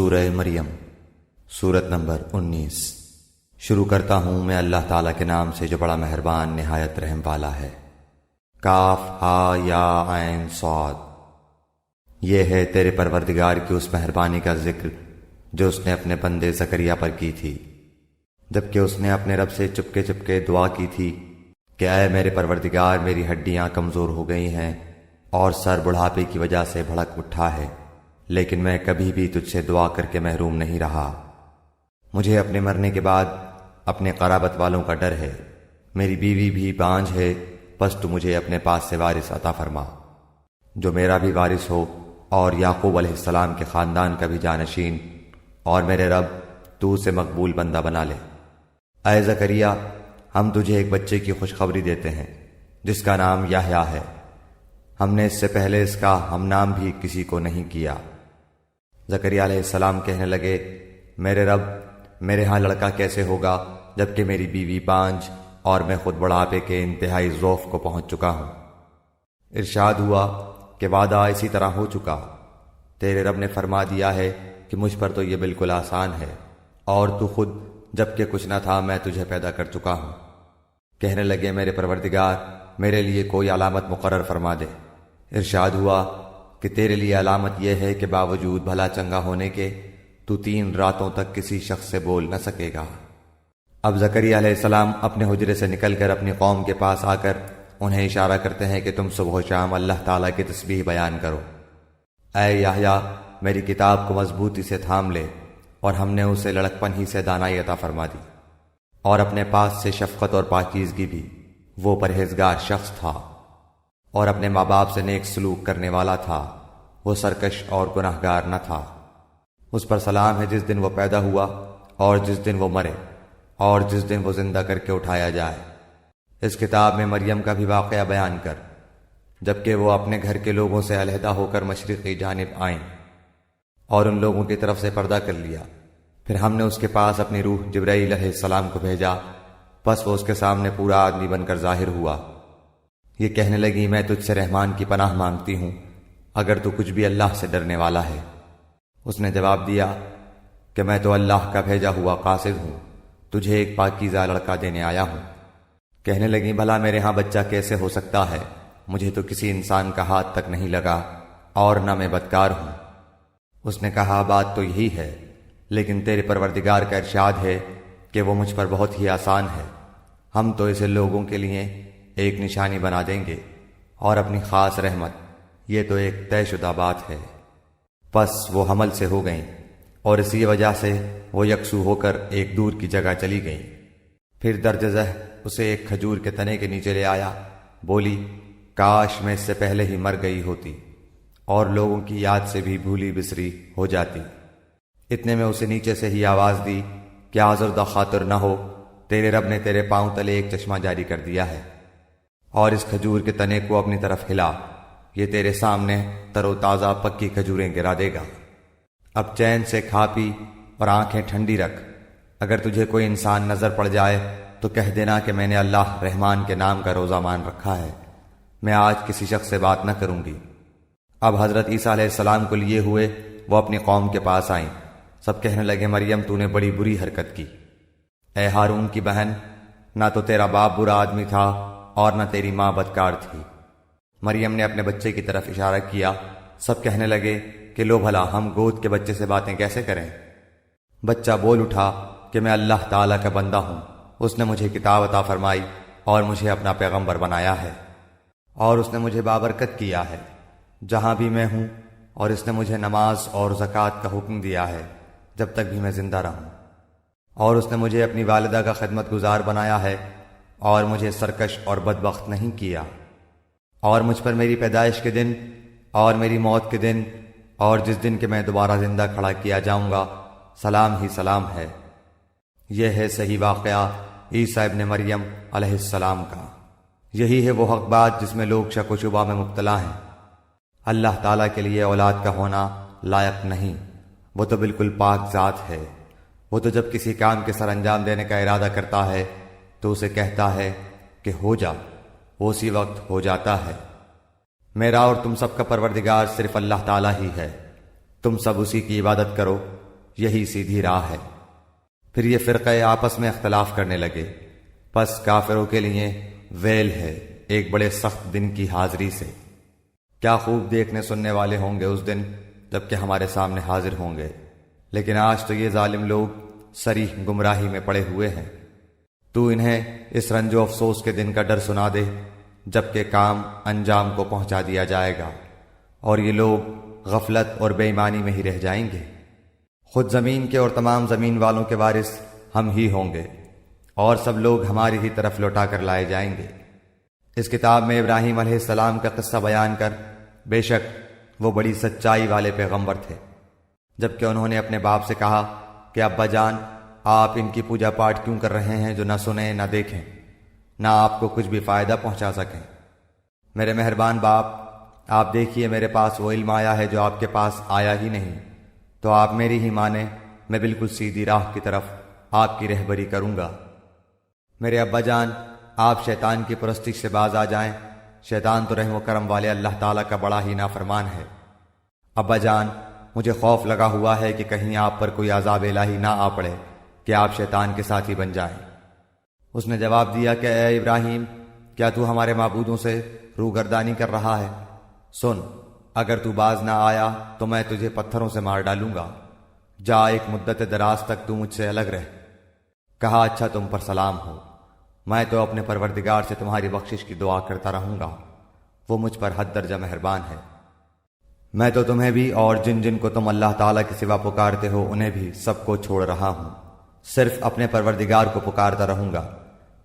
سورہ مریم سورت نمبر 19۔ شروع کرتا ہوں میں اللہ تعالیٰ کے نام سے جو بڑا مہربان نہایت رحم والا ہے۔ کاف ہا یا عین صاد۔ یہ ہے تیرے پروردگار کی اس مہربانی کا ذکر جو اس نے اپنے بندے زکریا پر کی تھی، جبکہ اس نے اپنے رب سے چپکے چپکے دعا کی تھی کہ اے میرے پروردگار، میری ہڈیاں کمزور ہو گئی ہیں اور سر بڑھاپے کی وجہ سے بھڑک اٹھا ہے، لیکن میں کبھی بھی تجھ سے دعا کر کے محروم نہیں رہا۔ مجھے اپنے مرنے کے بعد اپنے قرابت والوں کا ڈر ہے، میری بیوی بھی بانجھ ہے، پس تو مجھے اپنے پاس سے وارث عطا فرما جو میرا بھی وارث ہو اور یعقوب علیہ السلام کے خاندان کا بھی جانشین، اور میرے رب تو اسے مقبول بندہ بنا لے۔ اے زکریا، ہم تجھے ایک بچے کی خوشخبری دیتے ہیں جس کا نام یحییٰ ہے۔ ہم نے اس سے پہلے اس کا ہم نام بھی کسی کو نہیں کیا۔ زکریا علیہ السلام کہنے لگے، میرے رب، میرے ہاں لڑکا کیسے ہوگا جبکہ میری بیوی بانجھ اور میں خود بڑھاپے کے انتہائی ضعف کو پہنچ چکا ہوں۔ ارشاد ہوا کہ وعدہ اسی طرح ہو چکا، تیرے رب نے فرما دیا ہے کہ مجھ پر تو یہ بالکل آسان ہے، اور تو خود جبکہ کچھ نہ تھا میں تجھے پیدا کر چکا ہوں۔ کہنے لگے، میرے پروردگار، میرے لیے کوئی علامت مقرر فرما دے۔ ارشاد ہوا کہ تیرے لیے علامت یہ ہے کہ باوجود بھلا چنگا ہونے کے تو 3 راتوں تک کسی شخص سے بول نہ سکے گا۔ اب زکریا علیہ السلام اپنے حجرے سے نکل کر اپنی قوم کے پاس آ کر انہیں اشارہ کرتے ہیں کہ تم صبح و شام اللہ تعالیٰ کی تسبیح بیان کرو۔ اے یحییٰ، میری کتاب کو مضبوطی سے تھام لے، اور ہم نے اسے لڑکپن ہی سے دانائی عطا فرما دی، اور اپنے پاس سے شفقت اور پاکیزگی بھی۔ وہ پرہیزگار شخص تھا اور اپنے ماں باپ سے نیک سلوک کرنے والا تھا، وہ سرکش اور گناہگار نہ تھا۔ اس پر سلام ہے جس دن وہ پیدا ہوا اور جس دن وہ مرے اور جس دن وہ زندہ کر کے اٹھایا جائے۔ اس کتاب میں مریم کا بھی واقعہ بیان کر، جبکہ وہ اپنے گھر کے لوگوں سے علیحدہ ہو کر مشرقی جانب آئیں اور ان لوگوں کی طرف سے پردہ کر لیا۔ پھر ہم نے اس کے پاس اپنی روح جبرائیل علیہ السلام کو بھیجا، پس وہ اس کے سامنے پورا آدمی بن کر ظاہر ہوا۔ یہ کہنے لگی، میں تجھ سے رحمان کی پناہ مانگتی ہوں اگر تو کچھ بھی اللہ سے ڈرنے والا ہے۔ اس نے جواب دیا کہ میں تو اللہ کا بھیجا ہوا قاصد ہوں، تجھے ایک پاکیزہ لڑکا دینے آیا ہوں۔ کہنے لگی، بھلا میرے ہاں بچہ کیسے ہو سکتا ہے؟ مجھے تو کسی انسان کا ہاتھ تک نہیں لگا اور نہ میں بدکار ہوں۔ اس نے کہا، بات تو یہی ہے، لیکن تیرے پروردگار کا ارشاد ہے کہ وہ مجھ پر بہت ہی آسان ہے، ہم تو اسے لوگوں کے لیے ایک نشانی بنا دیں گے اور اپنی خاص رحمت، یہ تو ایک طے شدہ بات ہے۔ پس وہ حمل سے ہو گئیں اور اسی وجہ سے وہ یکسو ہو کر ایک دور کی جگہ چلی گئیں۔ پھر درجہ اسے ایک کھجور کے تنے کے نیچے لے آیا، بولی، کاش میں اس سے پہلے ہی مر گئی ہوتی اور لوگوں کی یاد سے بھی بھولی بسری ہو جاتی۔ اتنے میں اسے نیچے سے ہی آواز دی کہ آزردہ خاطر نہ ہو، تیرے رب نے تیرے پاؤں تلے ایک چشمہ جاری کر دیا ہے، اور اس کھجور کے تنے کو اپنی طرف ہلا، یہ تیرے سامنے تر و تازہ پکی کھجوریں گرا دے گا۔ اب چین سے کھا پی اور آنکھیں ٹھنڈی رکھ، اگر تجھے کوئی انسان نظر پڑ جائے تو کہہ دینا کہ میں نے اللہ رحمان کے نام کا روزہ مان رکھا ہے، میں آج کسی شخص سے بات نہ کروں گی۔ اب حضرت عیسیٰ علیہ السلام کو لیے ہوئے وہ اپنی قوم کے پاس آئیں۔ سب کہنے لگے، مریم تو نے بڑی بری حرکت کی۔ اے ہارون کی بہن، نہ تو تیرا باپ برا آدمی تھا اور نہ تیری ماں بدکار تھی۔ مریم نے اپنے بچے کی طرف اشارہ کیا۔ سب کہنے لگے کہ لو بھلا ہم گود کے بچے سے باتیں کیسے کریں؟ بچہ بول اٹھا کہ میں اللہ تعالیٰ کا بندہ ہوں، اس نے مجھے کتاب عطا فرمائی اور مجھے اپنا پیغمبر بنایا ہے، اور اس نے مجھے بابرکت کیا ہے جہاں بھی میں ہوں، اور اس نے مجھے نماز اور زکوٰۃ کا حکم دیا ہے جب تک بھی میں زندہ رہوں، اور اس نے مجھے اپنی والدہ کا خدمت گزار بنایا ہے اور مجھے سرکش اور بدبخت نہیں کیا، اور مجھ پر میری پیدائش کے دن اور میری موت کے دن اور جس دن کہ میں دوبارہ زندہ کھڑا کیا جاؤں گا سلام ہی سلام ہے۔ یہ ہے صحیح واقعہ عیسیٰ ابن مریم علیہ السلام کا۔ یہی ہے وہ حق بات جس میں لوگ شک و شبہ میں مبتلا ہیں۔ اللہ تعالیٰ کے لیے اولاد کا ہونا لائق نہیں، وہ تو بالکل پاک ذات ہے۔ وہ تو جب کسی کام کے سر انجام دینے کا ارادہ کرتا ہے تو اسے کہتا ہے کہ ہو جا، وہ اسی وقت ہو جاتا ہے۔ میرا اور تم سب کا پروردگار صرف اللہ تعالیٰ ہی ہے، تم سب اسی کی عبادت کرو یہی سیدھی راہ ہے۔ پھر یہ فرقے آپس میں اختلاف کرنے لگے، پس کافروں کے لیے ویل ہے ایک بڑے سخت دن کی حاضری سے۔ کیا خوب دیکھنے سننے والے ہوں گے اس دن جبکہ ہمارے سامنے حاضر ہوں گے، لیکن آج تو یہ ظالم لوگ صریح گمراہی میں پڑے ہوئے ہیں۔ تو انہیں اس رنج و افسوس کے دن کا ڈر سنا دے جبکہ کام انجام کو پہنچا دیا جائے گا، اور یہ لوگ غفلت اور بے ایمانی میں ہی رہ جائیں گے۔ خود زمین کے اور تمام زمین والوں کے وارث ہم ہی ہوں گے، اور سب لوگ ہماری ہی طرف لوٹا کر لائے جائیں گے۔ اس کتاب میں ابراہیم علیہ السلام کا قصہ بیان کر بے شک وہ بڑی سچائی والے پیغمبر تھے، جبکہ انہوں نے اپنے باپ سے کہا کہ ابا جان، آپ ان کی پوجا پاٹ کیوں کر رہے ہیں جو نہ سنیں نہ دیکھیں، نہ آپ کو کچھ بھی فائدہ پہنچا سکیں۔ میرے مہربان باپ، آپ دیکھیے میرے پاس وہ علم آیا ہے جو آپ کے پاس آیا ہی نہیں، تو آپ میری ہی مانیں، میں بالکل سیدھی راہ کی طرف آپ کی رہبری کروں گا۔ میرے ابا جان، آپ شیطان کی پرستش سے باز آ جائیں، شیطان تو رحم و کرم والے اللہ تعالیٰ کا بڑا ہی نافرمان ہے۔ ابا جان، مجھے خوف لگا ہوا ہے کہ کہیں آپ پر کوئی عذاب الہی نہ آ پڑے کہ آپ شیطان کے ساتھی بن جائیں۔ اس نے جواب دیا کہ اے ابراہیم، کیا تو ہمارے معبودوں سے روگردانی کر رہا ہے؟ سن، اگر تو باز نہ آیا تو میں تجھے پتھروں سے مار ڈالوں گا۔ جا، ایک مدت دراز تک تو مجھ سے الگ رہ۔ کہا اچھا، تم پر سلام ہو، میں تو اپنے پروردگار سے تمہاری بخشش کی دعا کرتا رہوں گا، وہ مجھ پر حد درجہ مہربان ہے۔ میں تو تمہیں بھی اور جن جن کو تم اللہ تعالیٰ کے سوا پکارتے ہو انہیں بھی سب کو چھوڑ رہا ہوں، صرف اپنے پروردگار کو پکارتا رہوں گا۔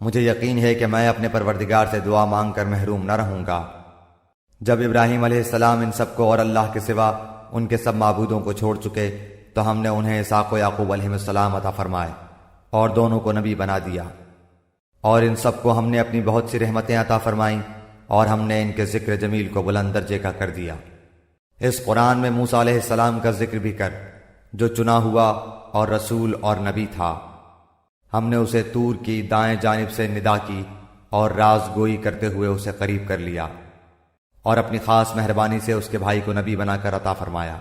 مجھے یقین ہے کہ میں اپنے پروردگار سے دعا مانگ کر محروم نہ رہوں گا۔ جب ابراہیم علیہ السلام ان سب کو اور اللہ کے سوا ان کے سب معبودوں کو چھوڑ چکے تو ہم نے انہیں اسحاق و یعقوب علیہ السلام عطا فرمائے اور دونوں کو نبی بنا دیا، اور ان سب کو ہم نے اپنی بہت سی رحمتیں عطا فرمائیں، اور ہم نے ان کے ذکر جمیل کو بلند درجے کا کر دیا۔ اس قرآن میں موسیٰ علیہ السلام کا ذکر بھی کر، جو چنا ہوا اور رسول اور نبی تھا۔ ہم نے اسے طور کی دائیں جانب سے ندا کی اور راز گوئی کرتے ہوئے اسے قریب کر لیا، اور اپنی خاص مہربانی سے اس کے بھائی کو نبی بنا کر عطا فرمایا۔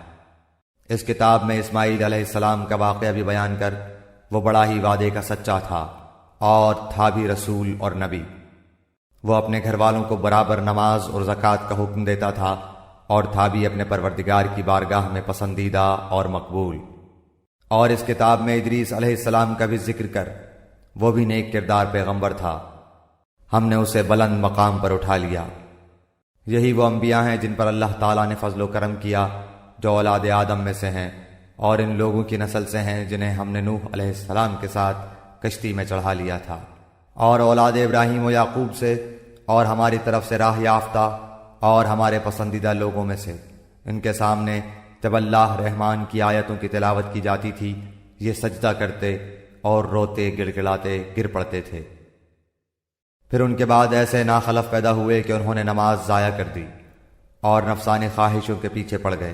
اس کتاب میں اسماعیل علیہ السلام کا واقعہ بھی بیان کر، وہ بڑا ہی وعدے کا سچا تھا اور تھا بھی رسول اور نبی۔ وہ اپنے گھر والوں کو برابر نماز اور زکوٰۃ کا حکم دیتا تھا، اور تھا بھی اپنے پروردگار کی بارگاہ میں پسندیدہ اور مقبول۔ اور اس کتاب میں ادریس علیہ السلام کا بھی ذکر کر، وہ بھی نیک کردار پیغمبر تھا، ہم نے اسے بلند مقام پر اٹھا لیا۔ یہی وہ انبیاء ہیں جن پر اللہ تعالیٰ نے فضل و کرم کیا، جو اولاد آدم میں سے ہیں، اور ان لوگوں کی نسل سے ہیں جنہیں ہم نے نوح علیہ السلام کے ساتھ کشتی میں چڑھا لیا تھا، اور اولاد ابراہیم و یعقوب سے، اور ہماری طرف سے راہ یافتہ اور ہمارے پسندیدہ لوگوں میں سے۔ ان کے سامنے جب اللہ رحمان کی آیتوں کی تلاوت کی جاتی تھی، یہ سجدہ کرتے اور روتے گڑ گڑاتے گر پڑتے تھے۔ پھر ان کے بعد ایسے ناخلف پیدا ہوئے کہ انہوں نے نماز ضائع کر دی اور نفسانی خواہشوں کے پیچھے پڑ گئے،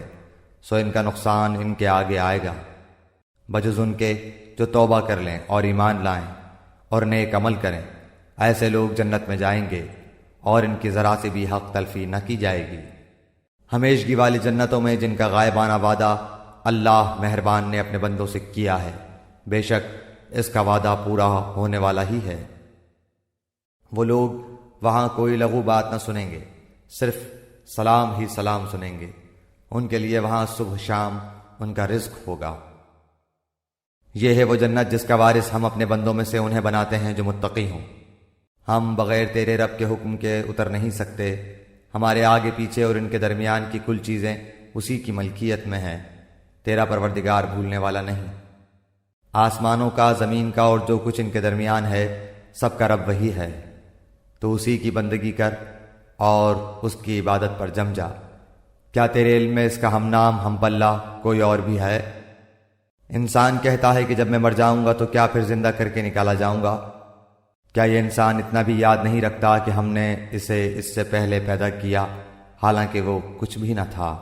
سو ان کا نقصان ان کے آگے آئے گا، بجز ان کے جو توبہ کر لیں اور ایمان لائیں اور نیک عمل کریں۔ ایسے لوگ جنت میں جائیں گے، اور ان کی ذرا سے بھی حق تلفی نہ کی جائے گی۔ ہمیشگی والی جنتوں میں جن کا غائبانہ وعدہ اللہ مہربان نے اپنے بندوں سے کیا ہے، بے شک اس کا وعدہ پورا ہونے والا ہی ہے۔ وہ لوگ وہاں کوئی لغو بات نہ سنیں گے، صرف سلام ہی سلام سنیں گے۔ ان کے لیے وہاں صبح شام ان کا رزق ہوگا۔ یہ ہے وہ جنت جس کا وارث ہم اپنے بندوں میں سے انہیں بناتے ہیں جو متقی ہوں۔ ہم بغیر تیرے رب کے حکم کے اتر نہیں سکتے، ہمارے آگے پیچھے اور ان کے درمیان کی کل چیزیں اسی کی ملکیت میں ہیں، تیرا پروردگار بھولنے والا نہیں۔ آسمانوں کا، زمین کا اور جو کچھ ان کے درمیان ہے، سب کا رب وہی ہے، تو اسی کی بندگی کر اور اس کی عبادت پر جم جا۔ کیا تیرے علم میں اس کا ہم نام ہم پلہ کوئی اور بھی ہے؟ انسان کہتا ہے کہ جب میں مر جاؤں گا تو کیا پھر زندہ کر کے نکالا جاؤں گا؟ کیا یہ انسان اتنا بھی یاد نہیں رکھتا کہ ہم نے اسے اس سے پہلے پیدا کیا، حالانکہ وہ کچھ بھی نہ تھا؟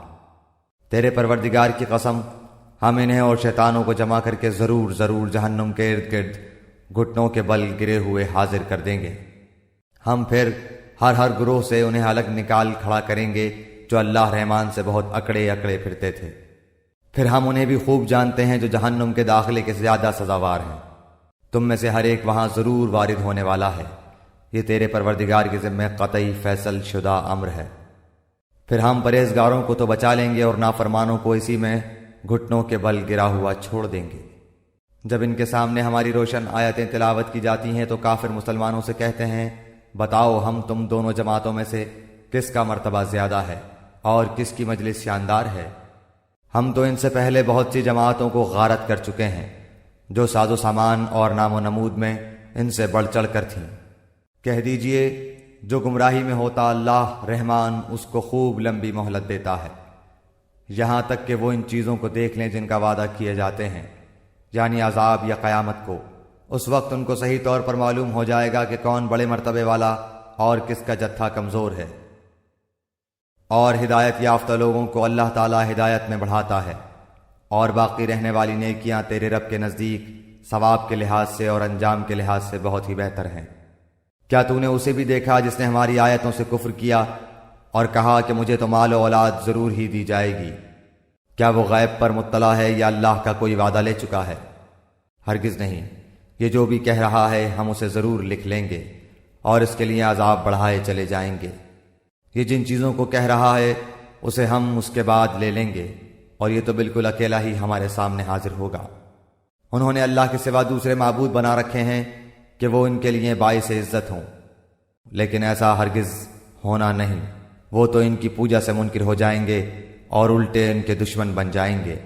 تیرے پروردگار کی قسم، ہم انہیں اور شیطانوں کو جمع کر کے ضرور ضرور جہنم کے ارد گرد گھٹنوں کے بل گرے ہوئے حاضر کر دیں گے۔ ہم پھر ہر گروہ سے انہیں الگ نکال کھڑا کریں گے جو اللہ رحمان سے بہت اکڑے اکڑے پھرتے تھے۔ پھر ہم انہیں بھی خوب جانتے ہیں جو جہنم کے داخلے کے زیادہ سزاوار ہیں۔ تم میں سے ہر ایک وہاں ضرور وارد ہونے والا ہے، یہ تیرے پروردگار کے ذمہ قطعی فیصل شدہ امر ہے۔ پھر ہم پرہیزگاروں کو تو بچا لیں گے اور نافرمانوں کو اسی میں گھٹنوں کے بل گرا ہوا چھوڑ دیں گے۔ جب ان کے سامنے ہماری روشن آیتیں تلاوت کی جاتی ہیں تو کافر مسلمانوں سے کہتے ہیں، بتاؤ ہم تم دونوں جماعتوں میں سے کس کا مرتبہ زیادہ ہے اور کس کی مجلس شاندار ہے؟ ہم تو ان سے پہلے بہت سی جماعتوں کو غارت کر چکے ہیں جو ساز و سامان اور نام و نمود میں ان سے بڑھ چڑھ کر تھیں۔ کہہ دیجئے جو گمراہی میں ہوتا اللہ رحمان اس کو خوب لمبی مہلت دیتا ہے، یہاں تک کہ وہ ان چیزوں کو دیکھ لیں جن کا وعدہ کیے جاتے ہیں، یعنی عذاب یا قیامت کو۔ اس وقت ان کو صحیح طور پر معلوم ہو جائے گا کہ کون بڑے مرتبے والا اور کس کا جتھا کمزور ہے۔ اور ہدایت یافتہ لوگوں کو اللہ تعالی ہدایت میں بڑھاتا ہے، اور باقی رہنے والی نیکیاں تیرے رب کے نزدیک ثواب کے لحاظ سے اور انجام کے لحاظ سے بہت ہی بہتر ہیں۔ کیا تو نے اسے بھی دیکھا جس نے ہماری آیتوں سے کفر کیا اور کہا کہ مجھے تو مال و اولاد ضرور ہی دی جائے گی؟ کیا وہ غیب پر مطلع ہے یا اللہ کا کوئی وعدہ لے چکا ہے؟ ہرگز نہیں، یہ جو بھی کہہ رہا ہے ہم اسے ضرور لکھ لیں گے اور اس کے لیے عذاب بڑھائے چلے جائیں گے۔ یہ جن چیزوں کو کہہ رہا ہے اسے ہم اس کے بعد لے لیں گے، اور یہ تو بالکل اکیلا ہی ہمارے سامنے حاضر ہوگا۔ انہوں نے اللہ کے سوا دوسرے معبود بنا رکھے ہیں کہ وہ ان کے لیے باعث عزت ہوں، لیکن ایسا ہرگز ہونا نہیں، وہ تو ان کی پوجا سے منکر ہو جائیں گے اور الٹے ان کے دشمن بن جائیں گے۔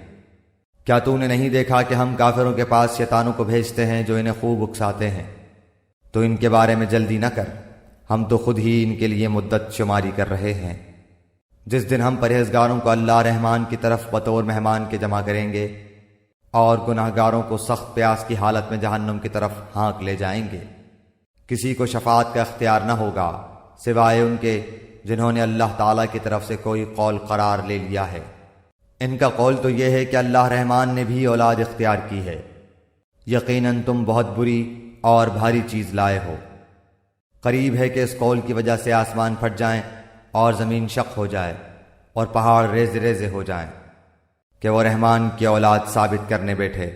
کیا تو نے نہیں دیکھا کہ ہم کافروں کے پاس شیطانوں کو بھیجتے ہیں جو انہیں خوب اکساتے ہیں؟ تو ان کے بارے میں جلدی نہ کر، ہم تو خود ہی ان کے لیے مدت شماری کر رہے ہیں۔ جس دن ہم پرہیزگاروں کو اللہ رحمان کی طرف بطور مہمان کے جمع کریں گے اور گناہ گاروں کو سخت پیاس کی حالت میں جہنم کی طرف ہانک لے جائیں گے، کسی کو شفاعت کا اختیار نہ ہوگا سوائے ان کے جنہوں نے اللہ تعالیٰ کی طرف سے کوئی قول قرار لے لیا ہے۔ ان کا قول تو یہ ہے کہ اللہ رحمان نے بھی اولاد اختیار کی ہے، یقیناً تم بہت بری اور بھاری چیز لائے ہو۔ قریب ہے کہ اس قول کی وجہ سے آسمان پھٹ جائیں اور زمین شق ہو جائے اور پہاڑ ریزے ریزے ہو جائیں کہ وہ رحمان کی اولاد ثابت کرنے بیٹھے۔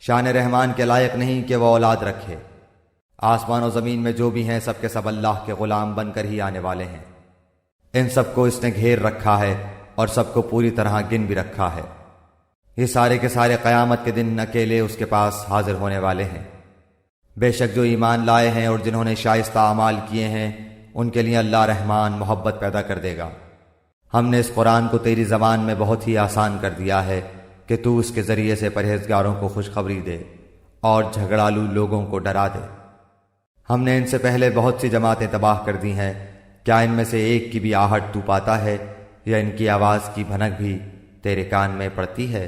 شان رحمان کے لائق نہیں کہ وہ اولاد رکھے۔ آسمان و زمین میں جو بھی ہیں سب کے سب اللہ کے غلام بن کر ہی آنے والے ہیں۔ ان سب کو اس نے گھیر رکھا ہے اور سب کو پوری طرح گن بھی رکھا ہے۔ یہ سارے کے سارے قیامت کے دن اکیلے اس کے پاس حاضر ہونے والے ہیں۔ بے شک جو ایمان لائے ہیں اور جنہوں نے شائستہ اعمال کیے ہیں ان کے لیے اللہ رحمان محبت پیدا کر دے گا۔ ہم نے اس قرآن کو تیری زبان میں بہت ہی آسان کر دیا ہے کہ تو اس کے ذریعے سے پرہیزگاروں کو خوشخبری دے اور جھگڑالو لوگوں کو ڈرا دے۔ ہم نے ان سے پہلے بہت سی جماعتیں تباہ کر دی ہیں، کیا ان میں سے ایک کی بھی آہٹ تو پاتا ہے یا ان کی آواز کی بھنک بھی تیرے کان میں پڑتی ہے؟